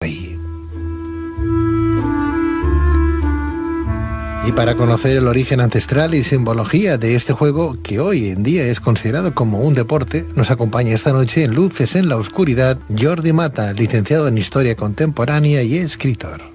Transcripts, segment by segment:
Y para conocer el origen ancestral y simbología de este juego, que hoy en día es considerado como un deporte, nos acompaña esta noche en Luces en la Oscuridad Jordi Mata, licenciado en Historia Contemporánea y escritor.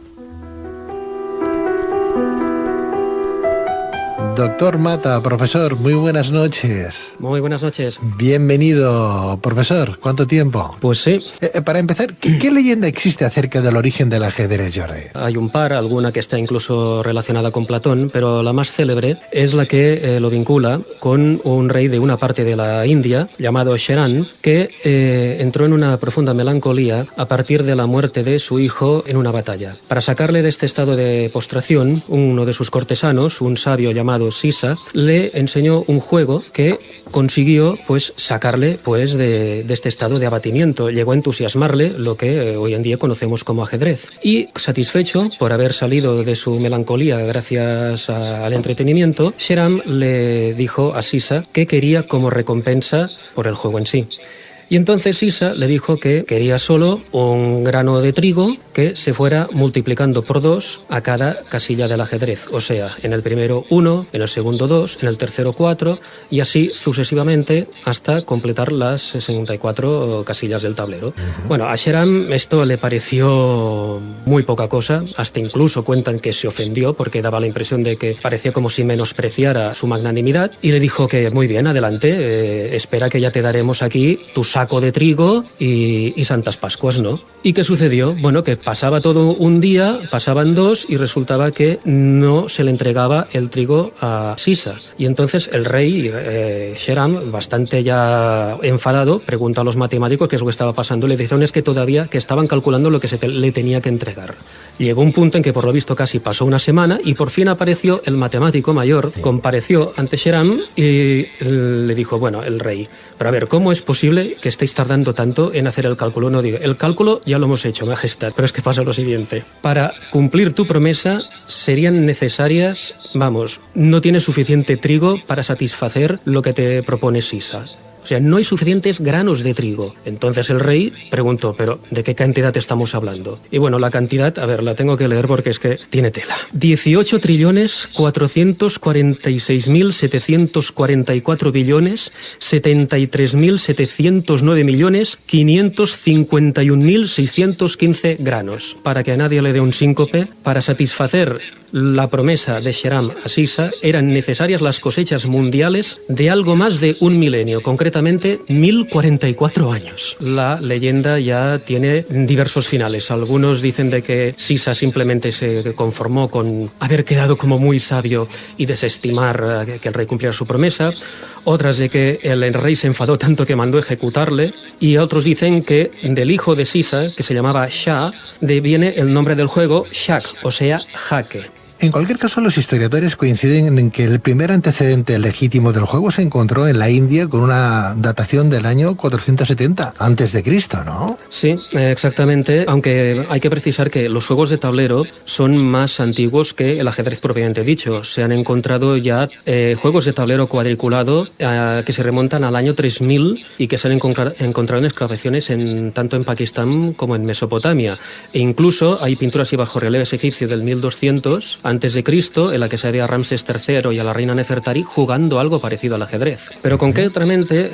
Doctor Mata, profesor, muy buenas noches. Muy buenas noches. Bienvenido, profesor. ¿Cuánto tiempo? Pues sí. Para empezar, ¿qué leyenda existe acerca del origen del ajedrez, Jordi? Hay un par, alguna que está incluso relacionada con Platón, pero la más célebre es la que lo vincula con un rey de una parte de la India llamado Sherán, que entró en una profunda melancolía a partir de la muerte de su hijo en una batalla. Para sacarle de este estado de postración, uno de sus cortesanos, un sabio llamado Sisa, le enseñó un juego que consiguió sacarle de este estado de abatimiento. Llegó a entusiasmarle lo que hoy en día conocemos como ajedrez. Y satisfecho por haber salido de su melancolía gracias al entretenimiento, Sherán le dijo a Sisa que quería como recompensa por el juego en sí. Y entonces Sisa le dijo que quería solo un grano de trigo que se fuera multiplicando por 2 a cada casilla del ajedrez. O sea, en el primero 1, en el segundo 2, en el tercero 4 y así sucesivamente hasta completar las 64 casillas del tablero. Bueno, a Sherán esto le pareció muy poca cosa, hasta incluso cuentan que se ofendió porque daba la impresión de que parecía como si menospreciara su magnanimidad y le dijo que muy bien, adelante, espera que ya te daremos aquí tu saco de trigo y Santas Pascuas, ¿no? ¿Y qué sucedió? Bueno, que pasaba todo un día, pasaban 2 y resultaba que no se le entregaba el trigo a Sisa. Y entonces el rey Sherán, bastante ya enfadado, pregunta a los matemáticos qué es lo que estaba pasando. Le dijeron que todavía que estaban calculando lo que le tenía que entregar. Llegó un punto en que por lo visto casi pasó una semana y por fin apareció el matemático mayor, compareció ante Sherán y le dijo, bueno, el rey, pero a ver, ¿cómo es posible que estéis tardando tanto en hacer el cálculo? No digo, el cálculo ya lo hemos hecho, majestad, pero es que pasa lo siguiente. Para cumplir tu promesa serían necesarias, no tienes suficiente trigo para satisfacer lo que te propone Sisa. O sea, no hay suficientes granos de trigo. Entonces el rey preguntó, ¿pero de qué cantidad estamos hablando? Y bueno, la cantidad, a ver, la tengo que leer porque es que tiene tela. 18.446.749.551.615 granos. Para que a nadie le dé un síncope, para satisfacer la promesa de Sherán a Sisa, eran necesarias las cosechas mundiales de algo más de un milenio, concretamente 1044 años. La leyenda ya tiene diversos finales. Algunos dicen de que Sisa simplemente se conformó con haber quedado como muy sabio y desestimar que el rey cumpliera su promesa. Otras de que el rey se enfadó tanto que mandó ejecutarle, y otros dicen que del hijo de Sisa, que se llamaba Shah, viene el nombre del juego Shak, o sea, jaque. En cualquier caso, los historiadores coinciden en que el primer antecedente legítimo del juego se encontró en la India con una datación del año 470 a.C., ¿no? Sí, exactamente, aunque hay que precisar que los juegos de tablero son más antiguos que el ajedrez propiamente dicho. Se han encontrado ya juegos de tablero cuadriculado que se remontan al año 3000 y que se han encontrado en excavaciones tanto en Pakistán como en Mesopotamia. E incluso hay pinturas y bajorrelieves egipcios del 1200 antes de Cristo, en la que se ve a Ramsés III y a la reina Nefertari jugando algo parecido al ajedrez. Pero concretamente,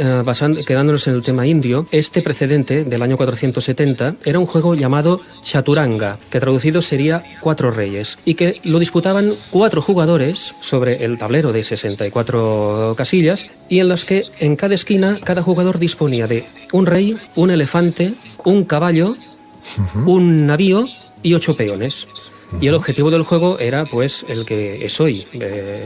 quedándonos en el tema indio, este precedente del año 470 era un juego llamado Chaturanga, que traducido sería 4 reyes, y que lo disputaban 4 jugadores sobre el tablero de 64 casillas, y en las que en cada esquina cada jugador disponía de un rey, un elefante, un caballo, un navío y 8 peones. Y el objetivo del juego era, el que es hoy,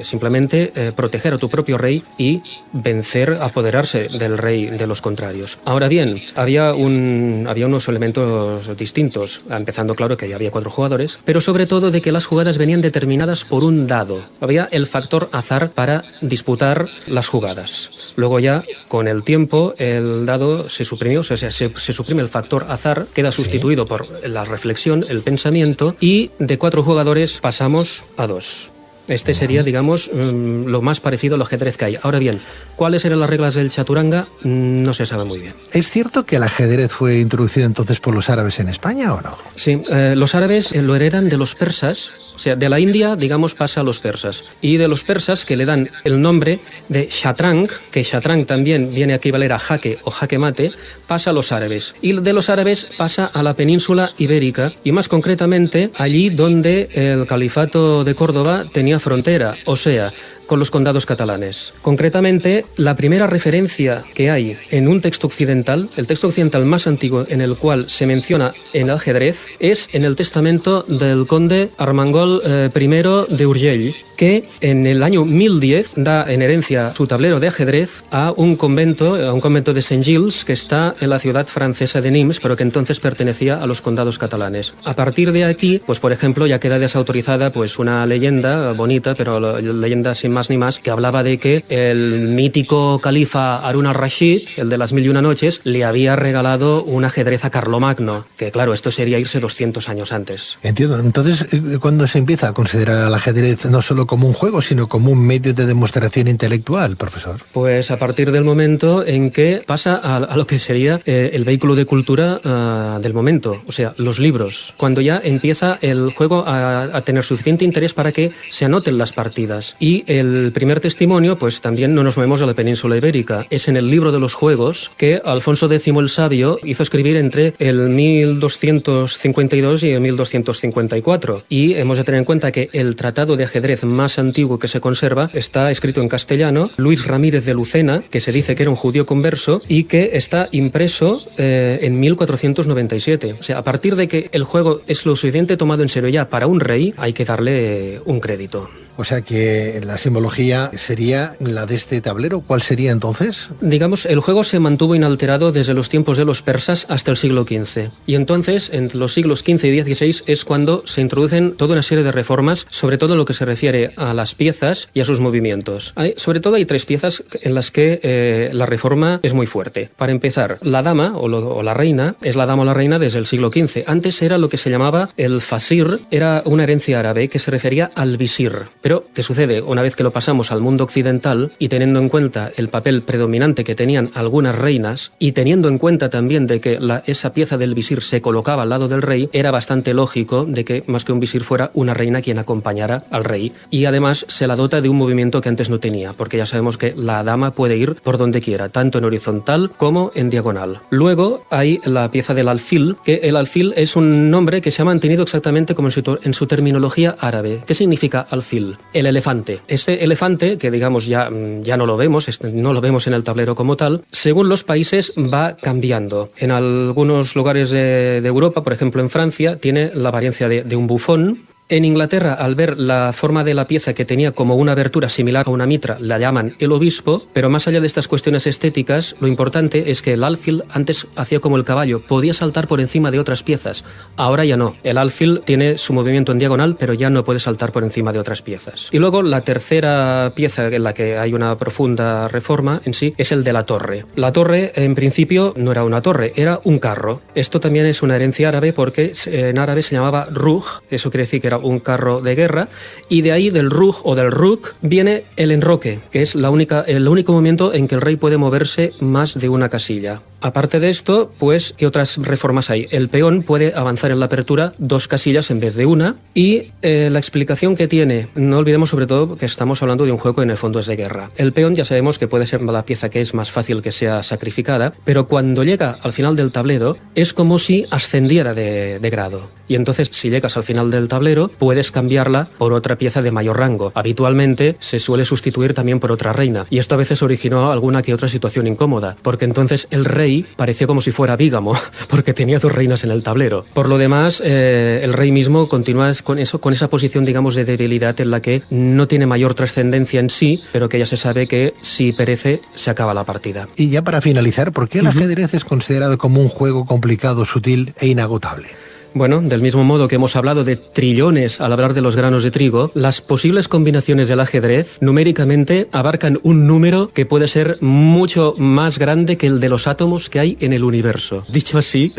simplemente proteger a tu propio rey y vencer, apoderarse del rey de los contrarios. Ahora bien, había unos elementos distintos, empezando claro que había 4 jugadores, pero sobre todo de que las jugadas venían determinadas por un dado. Había el factor azar para disputar las jugadas. Luego ya, con el tiempo, el dado se suprimió, o sea, se suprime el factor azar, queda sustituido por la reflexión, el pensamiento, y de 4 jugadores pasamos a 2. Este sería, digamos, lo más parecido al ajedrez que hay. Ahora bien, ¿cuáles eran las reglas del chaturanga? No se sabe muy bien. ¿Es cierto que el ajedrez fue introducido entonces por los árabes en España o no? Sí, los árabes lo heredan de los persas. O sea, de la India, digamos, pasa a los persas. Y de los persas, que le dan el nombre de shatrang, que shatrang también viene a equivaler a jaque o jaque mate, pasa a los árabes. Y de los árabes pasa a la península ibérica, y más concretamente allí donde el califato de Córdoba tenía frontera, o sea, con los condados catalanes. Concretamente, la primera referencia que hay en un texto occidental, el texto occidental más antiguo en el cual se menciona el ajedrez, es en el testamento del conde Armengol I de Urgell, que en el año 1010 da en herencia su tablero de ajedrez a un convento de Saint-Gilles, que está en la ciudad francesa de Nimes, pero que entonces pertenecía a los condados catalanes. A partir de aquí, pues por ejemplo, ya queda desautorizada pues una leyenda bonita, pero leyenda sin más ni más, que hablaba de que el mítico califa Harun al-Rashid, el de las 1001 noches, le había regalado un ajedrez a Carlomagno, que claro, esto sería irse 200 años antes. Entiendo. Entonces, ¿cuándo se empieza a considerar al ajedrez no solo como un juego, sino como un medio de demostración intelectual, profesor? Pues a partir del momento en que pasa a lo que sería el vehículo de cultura del momento, o sea, los libros, cuando ya empieza el juego a tener suficiente interés para que se anoten las partidas. Y el primer testimonio, pues también no nos movemos a la península ibérica, es en el libro de los juegos que Alfonso X el Sabio hizo escribir entre el 1252 y el 1254. Y hemos de tener en cuenta que el tratado de ajedrez más antiguo que se conserva está escrito en castellano, Luis Ramírez de Lucena, que se dice que era un judío converso y que está impreso en 1497. O sea, a partir de que el juego es lo suficiente tomado en serio ya para un rey, hay que darle un crédito. O sea que la simbología sería la de este tablero. ¿Cuál sería entonces? Digamos, el juego se mantuvo inalterado desde los tiempos de los persas hasta el siglo XV. Y entonces, entre los siglos XV y XVI, es cuando se introducen toda una serie de reformas, sobre todo en lo que se refiere a las piezas y a sus movimientos. Sobre todo hay tres piezas en las que la reforma es muy fuerte. Para empezar, la dama o la reina es la dama o la reina desde el siglo XV. Antes era lo que se llamaba el fasir, era una herencia árabe que se refería al visir. Pero, ¿qué sucede? Una vez que lo pasamos al mundo occidental y teniendo en cuenta el papel predominante que tenían algunas reinas y teniendo en cuenta también de que esa pieza del visir se colocaba al lado del rey, era bastante lógico de que más que un visir fuera una reina quien acompañara al rey. Y además se la dota de un movimiento que antes no tenía, porque ya sabemos que la dama puede ir por donde quiera, tanto en horizontal como en diagonal. Luego hay la pieza del alfil, que el alfil es un nombre que se ha mantenido exactamente como en su terminología árabe. ¿Qué significa alfil? El elefante. Este elefante, que digamos ya no lo vemos, no lo vemos en el tablero como tal, según los países va cambiando. En algunos lugares de Europa, por ejemplo en Francia, tiene la variancia de un bufón. En Inglaterra, al ver la forma de la pieza que tenía como una abertura similar a una mitra, la llaman el obispo, pero más allá de estas cuestiones estéticas, lo importante es que el alfil antes hacía como el caballo, podía saltar por encima de otras piezas. Ahora ya no. El alfil tiene su movimiento en diagonal, pero ya no puede saltar por encima de otras piezas. Y luego la tercera pieza en la que hay una profunda reforma en sí es el de la torre. La torre, en principio, no era una torre, era un carro. Esto también es una herencia árabe porque en árabe se llamaba ruj, eso quiere decir que era un carro de guerra, y de ahí del ruj o del ruk viene el enroque, que es el único momento en que el rey puede moverse más de una casilla. Aparte de esto, pues, ¿qué otras reformas hay? El peón puede avanzar en la apertura 2 casillas en vez de una, y la explicación que tiene, no olvidemos sobre todo que estamos hablando de un juego que en el fondo es de guerra. El peón ya sabemos que puede ser la pieza que es más fácil que sea sacrificada, pero cuando llega al final del tablero es como si ascendiera de grado. Y entonces, si llegas al final del tablero, puedes cambiarla por otra pieza de mayor rango. Habitualmente se suele sustituir también por otra reina, y esto a veces originó alguna que otra situación incómoda, porque entonces el rey parecía como si fuera bígamo, porque tenía 2 reinas en el tablero. Por lo demás, el rey mismo continúa con esa posición, digamos, de debilidad en la que no tiene mayor trascendencia en sí, pero que ya se sabe que si perece, se acaba la partida. Y ya para finalizar, ¿por qué el ajedrez es considerado como un juego complicado, sutil e inagotable? Bueno, del mismo modo que hemos hablado de trillones al hablar de los granos de trigo, las posibles combinaciones del ajedrez numéricamente abarcan un número que puede ser mucho más grande que el de los átomos que hay en el universo. Dicho así,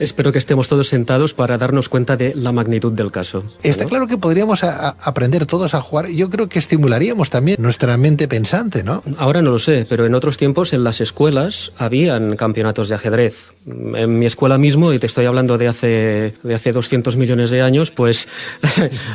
espero que estemos todos sentados para darnos cuenta de la magnitud del caso. Está claro que podríamos aprender todos a jugar. Yo creo que estimularíamos también nuestra mente pensante, ¿no? Ahora no lo sé, pero en otros tiempos en las escuelas habían campeonatos de ajedrez. En mi escuela mismo, y te estoy hablando de hace 200 millones de años, pues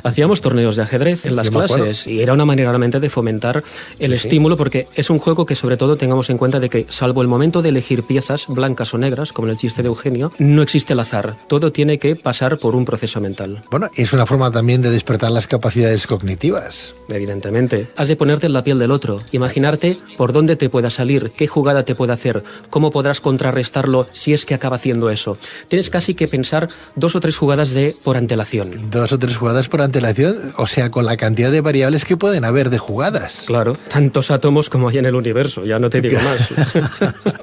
hacíamos torneos de ajedrez en las clases y era una manera realmente de fomentar el estímulo, porque es un juego que sobre todo tengamos en cuenta de que, salvo el momento de elegir piezas blancas o negras, como en el chiste de Eugenio, no existe el azar. Todo tiene que pasar por un proceso mental. Bueno, es una forma también de despertar las capacidades cognitivas. Evidentemente. Has de ponerte en la piel del otro, imaginarte por dónde te pueda salir, qué jugada te puede hacer, cómo podrás contrarrestarlo si es que acaba haciendo eso. Tienes casi que pensar 2 o 3 jugadas por antelación. 2 o 3 jugadas por antelación, o sea, con la cantidad de variables que pueden haber de jugadas. Claro, tantos átomos como hay en el universo, ya no te digo más.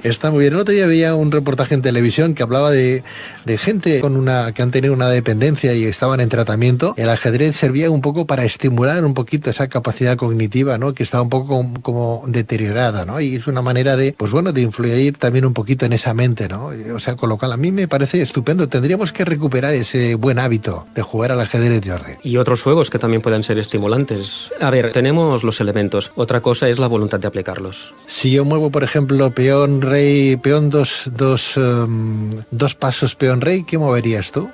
Está muy bien. El otro día veía un reportaje en televisión que hablaba de gente que han tenido una dependencia y estaban en tratamiento. El ajedrez servía un poco para estimular un poquito esa capacidad cognitiva, ¿no? Que estaba un poco como deteriorada, ¿no? Y es una manera de, pues bueno, de influir también un poquito en esa mente, ¿no? O sea, con lo cual a mí me parece estupendo. Tendríamos que recuperar ese buen hábito de jugar al ajedrez, Jordi. Y otros juegos que también pueden ser estimulantes. A ver, tenemos los elementos. Otra cosa es la voluntad de aplicarlos. Si yo muevo, por ejemplo, peón, rey, peón, dos pasos, peón, rey, ¿qué moverías tú?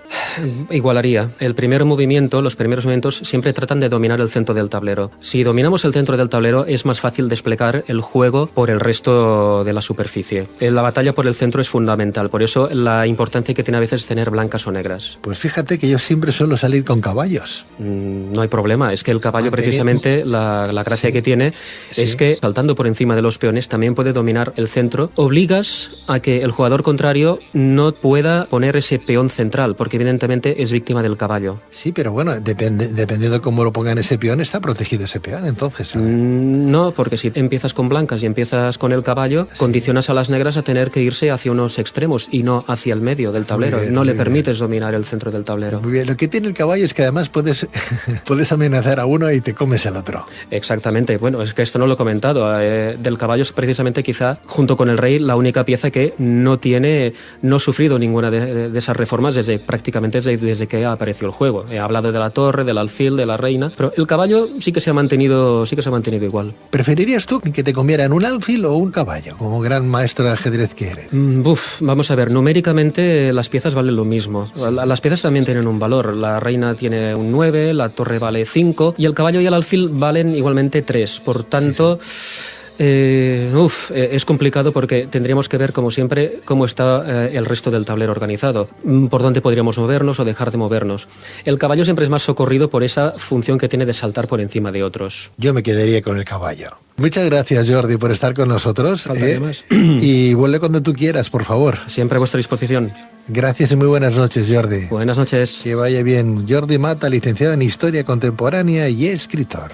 Igualaría. El primer movimiento, los primeros movimientos siempre tratan de dominar el centro del tablero. Si dominamos el centro del tablero es más fácil desplegar el juego por el resto de la superficie. La batalla por el centro es fundamental, por eso la importancia que tiene a veces tener blancas o negras. Pues fíjate que yo siempre suelo salir con caballos. No hay problema, es que el caballo precisamente, la gracia que tiene es que saltando por encima de los peones también puede dominar el centro. Obligas a que el jugador contrario no pueda poner ese peón central, porque evidentemente es víctima del caballo. Sí, pero bueno, dependiendo de cómo lo pongan ese peón, está protegido ese peón, entonces. No, porque si empiezas con blancas y empiezas con el caballo, condicionas a las negras a tener que irse hacia unos extremos y no hacia el medio del tablero. No le permites dominar el centro del tablero. Muy bien, lo que tiene el caballo es que además puedes amenazar a uno y te comes al otro. Exactamente, bueno, es que esto no lo he comentado. Del caballo es precisamente quizá, junto con el rey, la única pieza que no ha sufrido ninguna de esas reformas prácticamente desde que apareció el juego. He hablado de la torre, del alfil, de la reina, pero el caballo sí que se ha mantenido igual. ¿Preferirías tú que te comieran un alfil o un caballo, como gran maestro de ajedrez que eres? Vamos a ver, numéricamente las piezas valen lo mismo. Las piezas también tienen un valor. La reina tiene un 9, la torre vale 5 y el caballo y el alfil valen igualmente 3. Por tanto... es complicado porque tendríamos que ver, como siempre, cómo está el resto del tablero organizado, por dónde podríamos movernos o dejar de movernos. El caballo siempre es más socorrido por esa función que tiene de saltar por encima de otros. Yo me quedaría con el caballo. Muchas gracias, Jordi, por estar con nosotros. Faltaría más. Y vuelve cuando tú quieras, por favor. Siempre a vuestra disposición. Gracias y muy buenas noches, Jordi. Buenas noches. Que vaya bien. Jordi Mata, licenciado en Historia Contemporánea y escritor.